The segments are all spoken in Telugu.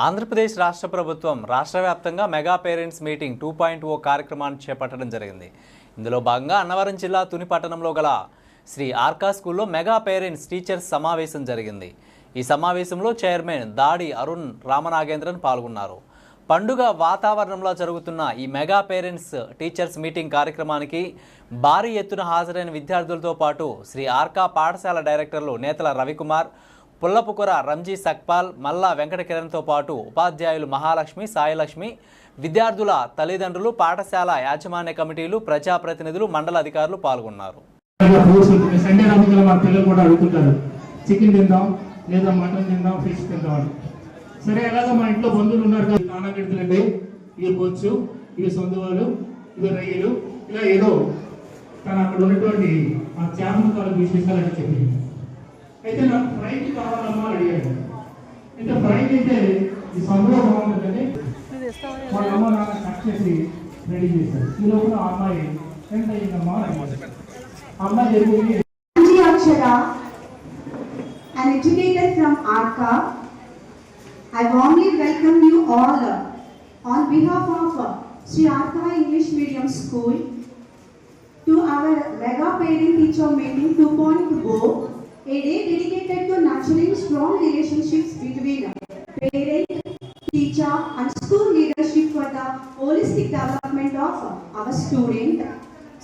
ఆంధ్రప్రదేశ్ రాష్ట్ర ప్రభుత్వం రాష్ట్ర వ్యాప్తంగా మెగా పేరెంట్స్ మీటింగ్ 2.0 కార్యక్రమాన్ని చేపట్టడం జరిగింది. ఇందులో భాగంగా అన్నవరం జిల్లా తుని పట్టణంలో గల శ్రీ ఆర్కా స్కూల్లో మెగా పేరెంట్స్ టీచర్స్ సమావేశం జరిగింది. ఈ సమావేశంలో చైర్మన్ దాడి అరుణ్ రామనాగేంద్రన్ పాల్గొన్నారు. పండుగ వాతావరణంలో జరుగుతున్న ఈ మెగా పేరెంట్స్ టీచర్స్ మీటింగ్ కార్యక్రమానికి భారీ ఎత్తున హాజరైన విద్యార్థులతో పాటు శ్రీ ఆర్కా పాఠశాల డైరెక్టర్లు నేతల రవికుమార్, పుల్లపుకుర రంజీ సక్పాల్, మల్లా వెంకట కిరణ్తో పాటు ఉపాధ్యాయులు మహాలక్ష్మి, సాయిలక్ష్మి, విద్యార్థుల తల్లిదండ్రులు, పాఠశాల యాజమాన్య కమిటీలు, ప్రజాప్రతినిధులు, మండల అధికారులు పాల్గొన్నారు. చికెన్ తిందాం లేదా మటన్ తిందాం, ఫిష్ తిందాం. సరే, ఎలాగో మా ఇంట్లో బంధువులు ఉన్నారు కదా, నానబెడుతుందండి. ఇవి బొచ్చు, ఇవి సొందువాలు, ఇవి రొయ్యలు, ఇలా ఏదో తను అక్కడ ఉన్నటువంటి ఆ చేపల కాలం విశేషాలని చెప్పింది. అయితే నాకు ఫ్రైకి కావాలమ్మా అడిగాడు. అయితే ఫ్రైకి అయితే ఈ సొందులో బాగుంటుందని వాళ్ళ అమ్మ నాన్న కట్ చేసి రెడీ చేశారు. ఈ లోపల ఆ అమ్మాయి ఎంత అయిందమ్మా అమ్మాయి జరిగింది. An educator from Arka, I warmly welcome you all on behalf of Sri Arka English Medium School to our Mega Parent Teacher Meeting 2.0, a day dedicated to nurturing strong relationships between parent, teacher and school leadership for the holistic development of our student.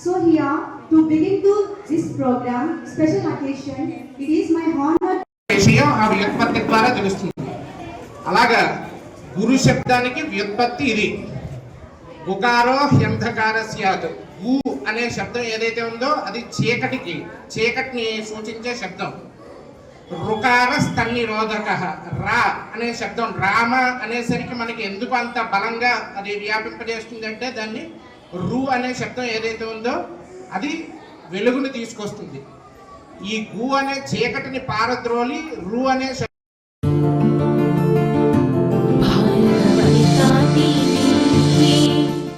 So here, to begin to this program, special occasion, it is my honor. విషయం ఆ వ్యుత్పత్తి ద్వారా తెలుస్తుంది. అలాగా గురు శబ్దానికి వ్యుత్పత్తి ఇది. గుకారో హ్యంధకార స్యాత్. గు అనే శబ్దం ఏదైతే ఉందో అది చీకటిని సూచించే శబ్దం. రుకార స్తన్నిరోధక. రా అనే శబ్దం రామ అనేసరికి మనకి ఎందుకు అంత బలంగా అది వ్యాపింపజేస్తుంది అంటే దాన్ని రు అనే శబ్దం ఏదైతే ఉందో అది వెలుగుని తీసుకొస్తుంది. ఈ గు అనే చీకటిని పారద్రోలి రు అనే